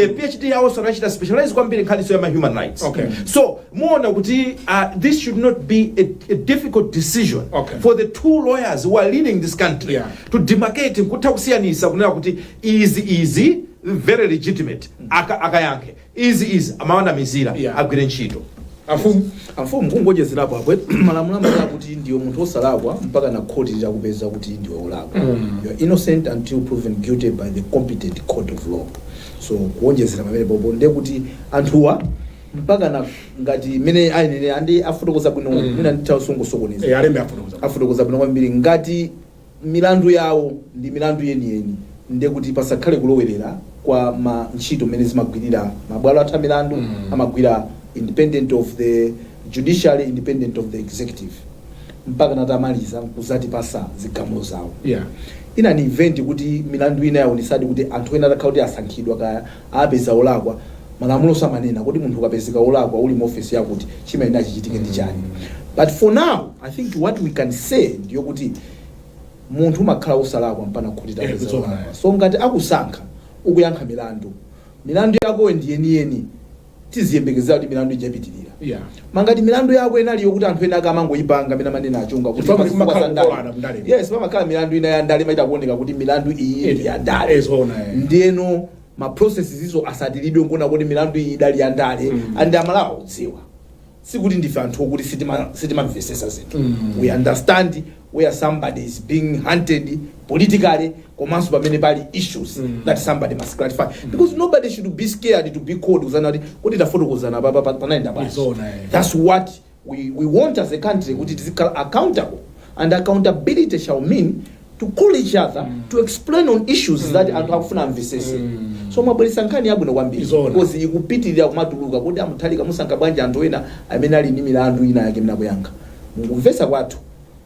PhD also anachita specialize kwambiri nkhani ya human rights so muona kuti this should not be a difficult decision for the two lawyers who are leading this country to demarcate kutakusiyanisa kunena kuti easy very legitimate akayankhe easy amawana mizira agwire ntchito amfumu kungojezerapo apo malamulo amati kuti ndiwe munthu osalakwa mpaka na khoti litakupeza kuti ndiwe olakwa. You are innocent until proven guilty by the competent court of law. So kuonjezera pamene popo ndiye kuti anthuwa mpaka na ngati mene ainene andi afotokoza bwino mwina nditawasongosokoneza alembe afotokoza bwino kwambiri ngati milandu yawo ndi milandu yeniyeni ndiye kuti pasakhale kulowerera kwa ntchito mmene zimagwirira mabwalo atha milandu amagwira independent of the judiciary, independent of the executive mpaka natamaliza kuzati pasa zigamulo zawo. Ina ni event kuti milandu ina yaonesadi kuti anthu ena atakhala kuti asankhidwa kaya apeza olakwa malamulo samanena kuti munthu ukapezeka olakwa uli mu office yako kuti chimene achichitike ndi chani. But for now I think what we can say ndiyo kuti munthu umakhala osalakwa mpaka khoti tapeza olakwa. So ngati akusankha ukuyankha milandu yako ndiyeniyeni tiziyembekeza kuti milandu ijapitirira. Mangati milandu yako enaliyo kuti anthu ena akamangoyipanga amene manena achunga kuti yes pamakhala milandu ina ya ndale maita kuoneka kuti milandu iyi ya ndale ndiyeno ma processes izo asatilidwe nkuna kuti milandu iyi idali ya ndale andi amalawa kudziwa sikuti ndife anthu okuti sitimamvesesa zinthu. We understand where somebody is being hunted politically komanso pamene pali issues that somebody must clarify because nobody should be scared to be called uzana kuti tafotokozana panaenda basi. That's what we want as a country kuti tizikhala accountable, and accountability shall mean to call each other to explain on issues that anthu akufuna amvesese. So mabweresa nkhani yabwino kwambiri because ikupitirira kumatuluka kuti amuthalika musankha bwanji anthu ena amene ali ndi milandu ina yake mnakuyankha mukumvesa kwathu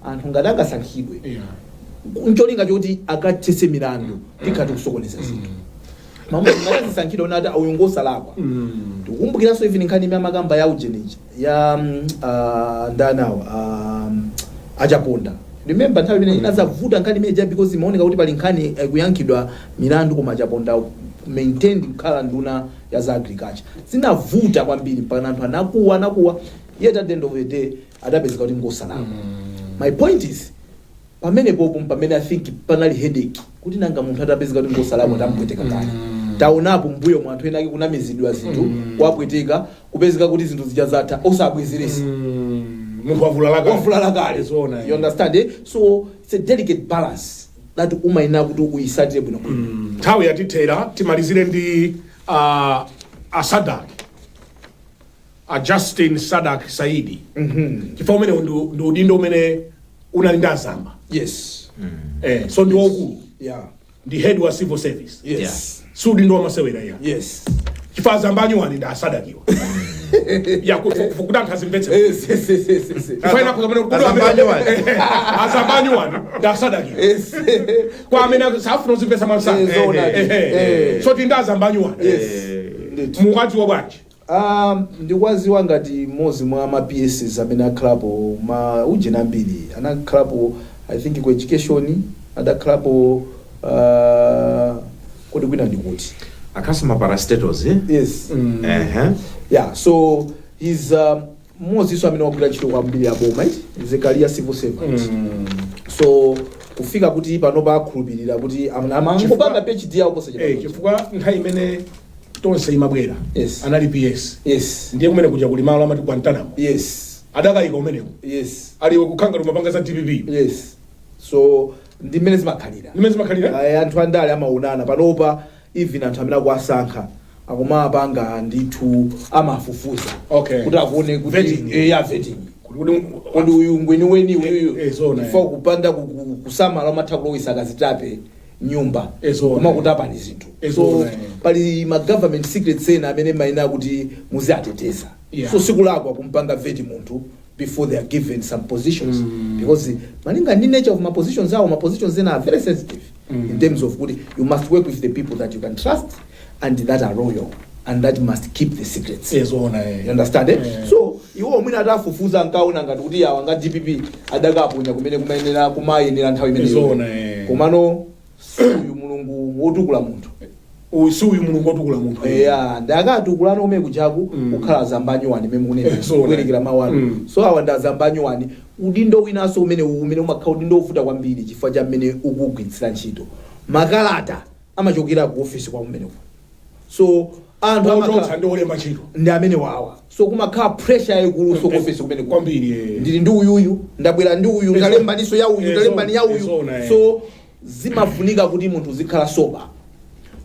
anthu ngati akasankhidwe ncholinga choti akathese milandu tikhati kusokoneza zinthu mamwe ngati sankhidwe unati auyungosa lakwa tikumbukiranso even nkhani ya makamba ya ujeniji ya ndanawa achaponda. Remember nthawi imene inazavuta nkhani imeneja because imaoneka kuti pali nkhani kuyankhidwa milandu koma achaponda maintained kukhala nduna ya za agriculture zinavuta kwambiri mpaka anthu anakuwa yet at the end of the day adapezeka kuti ngosalakwa. My point is pamene popo pamene I think panali headache kuti nanga munthu atapezeka kuti ngosalakwa tampweteka kale taonapo mbuyo mu anthu ena ake kunamizidwa zinthu kwapweteka kupezeka kuti zinthu zija zatha osabwezeresa munthu wavulala kale. You understand so it's a delicate balance that umaina kuti uyisatire bwino nthawi yatithera timalizire ndi Sadak Justin Sadak Saidi chifukwa umene ndi udindo umene unali ndi azamba. So ndi waukulu ndi head wa civil service si udindo wa masewera chifukwa azamba anyuwani ndi asadakiwa kuti anthu azimvetse azamba anyuwani ndi asadakiwa kwa amene safuna uzimvetsa mwansanga so ti ndi azamba anyuwani mukadziwa bwanji. Ndikwaziwa ngati mozi mwa ma PSs amene akhalapo ma ujena ambiri anakhalapo I think ku education adakhalapo kodi kwina ndikuti akasema parastatos so he's mozi so amene wagwira ntchito kwambiri aboma is a career civil servant. So kufika kuti pano pakhulupirira kuti amangopanga PhD yawo kosa chifukwa nthawi imene tonse imabwera anali PS ndiye kumene kuja kuli malo amati Guantanamo adakayika umeneko aliwe kukhanga lumapanga za TPP so ndi mmene zimakhalira anthu andale amaonana panopa even anthu amene akuwasankha akumapanga ndithu amafufuza kuti akuone kuti vetting kuti uyu ngweni weni uyu ifo kupanda kusamala amatha kulowesa akazitape nyumba kuma kutapa ni zinthu so pali ma government secrets ena amene maina kuti muziateteza so sikulakwa kumpanga veti munthu before they are given some positions because malinga ndi nature of my positions ena are very sensitive in terms of kuti you must work with the people that you can trust and that are loyal and that must keep the secrets. You understand so iwo mwina atafufuza nkaona ngati kuti yawa ngati DPP adakaponya kumene kumayenera kumayenera nthawi imene komano uyu mulungu wotukula munthu uyu mulungu wotukula munthu ndakatukulana umene kujaku kukhala azambanyo wani meme kunena kuwerekera mawanu so awa ndazambanyo wani udindo winaso umene umakhala udindo ufuta kwambiri chifukwa cha mmene ukugwiritsira ntchito makalata amachokera ku office kwa umene so anthu ototsa ndi olemba ntchito ndi amene wawa, so kumakhala pressure yayikulu so office kumene kwambiri ndili ndi uyuyu ndabwera ndi uyu ndalembaniso ya uyu ndalembani ya uyu, so zimafunika kuti munthu zikhala soba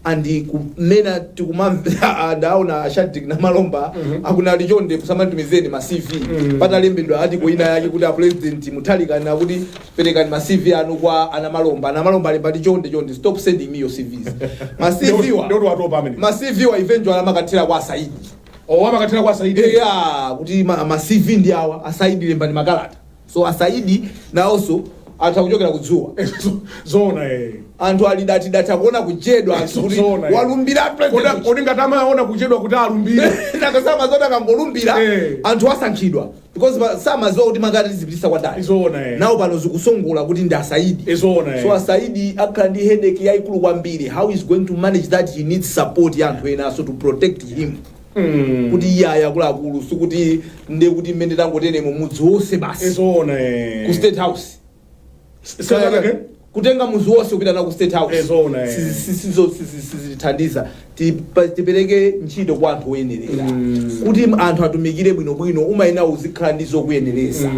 andi kumena tikumamva ndaona Shadrack na Malomba akuna lichonde kusamanitumizeni ma CV patalembedwa ati kuina yake kuti a president Mutharika na kuti perekani ma CV anu kwa ana Malomba alemba lichonde stop sending me your CVs ma CV wa ndio watu pamene ma CV wa eventually amakathira kwa Saidi amakathira kwa Saidi kuti ma CV ndi awa asaidi lembani makalata, so asaidi na also atakuchokera kudzuwa zona anthu alidati kuona kujedwa kuti walumbira president kodi ngatama aona kujedwa kuti alumbire nakasama zona kangolumbira anthu asankhidwa because samaziwa kuti makati zipitisa kwa dali nawo pano zikusongola kuti ndi asaidi so asaidi akhala ndi headache yayikulu kwambiri how is going to manage that. He needs support ya anthu ena so to protect him kuti iyaya akuluakulu sikuti nde kuti mmene tangotenemo mudzi wonse basi ku State House kutenga muzi wonse kupita na ku State House sizithandiza. Tipereke ntchito kwa anthu oyenerera kuti anthu atumikire bwinobwino umayina uzikhala ndi zokuyeneresa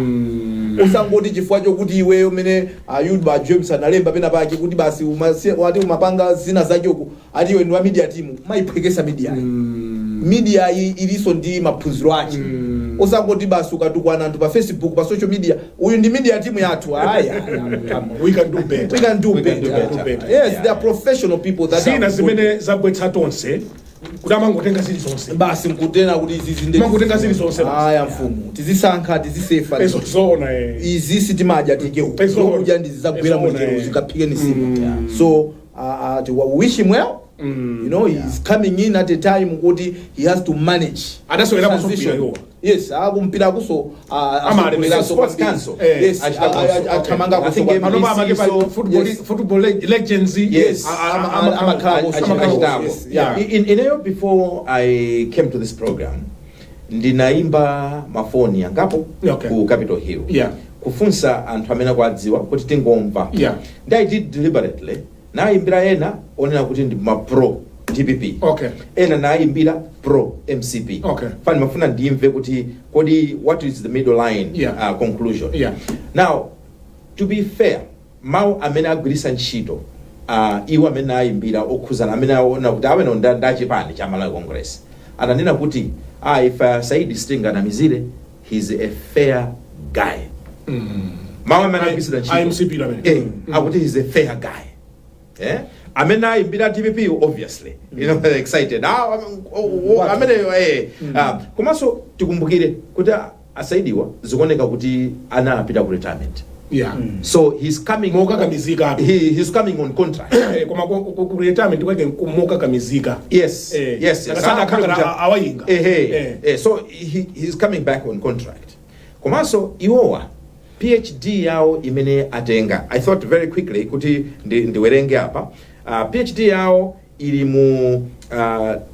usangoti chifukwa chokuti iwe umene Ayuba James analemba pena pake kuti basi wati umapanga zina zachoko ati iwe ndi wa media team mayiphwekesa media iliso ndi maphunziro ake usangoti basi ukatukwana anthu pa Facebook pa social media uyu ndi media team yathu we can do better. Yes, they are professional people that zina zimene zabwetsa tonse kudamangotenga zili zonse basi nkutena kuti izi ndi mangotenga zili zonse mfumu tizisankha tizisefa izi sitimadya tike kudya ndizizagwera mwechero zikaphike ni simu so we wish him well. You know, he's coming in at a time kuti he has to manage. Adaso ela position. Yes, akumpira kuso sports council. Yes, atamanga kuso football legends. Yes, before I came to this program, ndinaimba mafoni yangapo ku Capitol Hill. Kufunsa anthu amene kwadziwa kuti tingomva. I did deliberately. Na imbira ena onena kuti ndi ma pro DPP. Ena na imbira pro MCP. Fani mafuna ndimve kuti kodi what is the middle line conclusion. Now to be fair, mau amene agwirisa ntchito iwo amene imbira okhuzana amene aona kuti aweno ndachipani cha Malawi Congress. Ananena kuti if Saidi Stinga na Mizire, he's a fair guy. Mau amene agwirisa ntchito IMCP la akuti he's a fair guy. Amena imbira TVP obviously you know excited komanso tikumbukire kuti asaidiwa zikuoneka kuti anapita ku retirement so he's coming he's coming on contract koma ku retirement kwake kumoka kamizika yes sana kanga awayinga so he's coming back on contract komanso iwowa PhD yao imene atenga. I thought very quickly kuti ndiwerenge hapa. PhD yao ili mu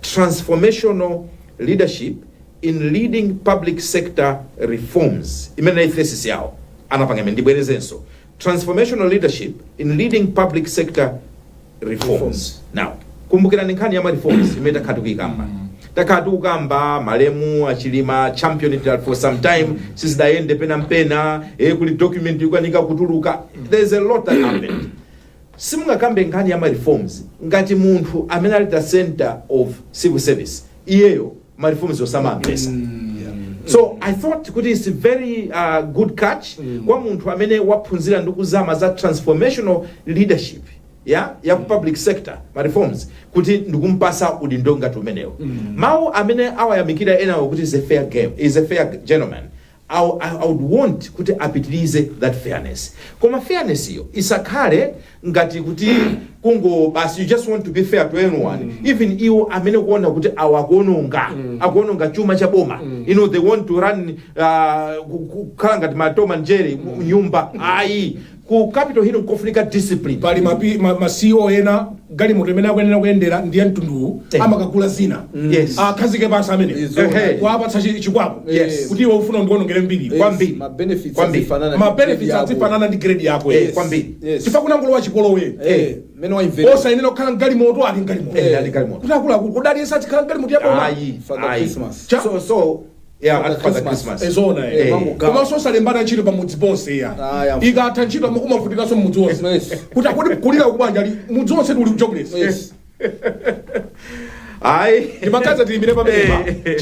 transformational leadership in leading public sector reforms. Imene thesis yao. Anapanga ndibwerezenso. Transformational leadership in leading public sector reforms. Now, kumbukira Nkhani ya reforms imene takhatukikamba. Takhatukamba malemu achilima champion it for some time since the end pena kuli document yukanika kutuluka. There's a lot that happened. Simunga kambe Nkhani ya reforms ngati munthu amene ali the center of civil service iyeyo ma reforms osama pesa. So I thought it's a very good catch kwa munthu amene waphunzira ndikuzama za transformational leadership ya public sector ma reforms kuti ndikumpasa udindonga tumenewo. Mau amene awayamikira ena kuti is a fair game, is a fair gentleman. I would want kuti apitilize that fairness. Koma fairness hiyo isakhale ngati kuti kungo basi you just want to be fair to anyone. Even iwo amene kuona kuti akuononga chuma cha boma. You know they want to run kukhala ngati matoma njeri nyumba ku Capitol Hill nkofunika discipline. Pali ma CEO ena galimoto imene akuyenera kuyendera ndiye mtunduwu amakagula zina akhazike pansi amene kuapatsa chikwapo kuti iwe ufuna ndionongere mbiri kwambiri ma benefits azifanana ndi grade yako kwambiri chifukwa kuna ngolo wa chipolowe osayenera kukhala mgalimoto ali mgalimoto kuti akuluakulu kudalisa tikhala mgalimoto yaboma so Father Christmas. Ezona koma sosalembana ntchito pamudzi ponse ya ikatha ntchito umavutikanso mudzi wonse kuti akudi kulira kubanja mudzi wonse uli kujobless ayi ndimakaza tilimbire pamene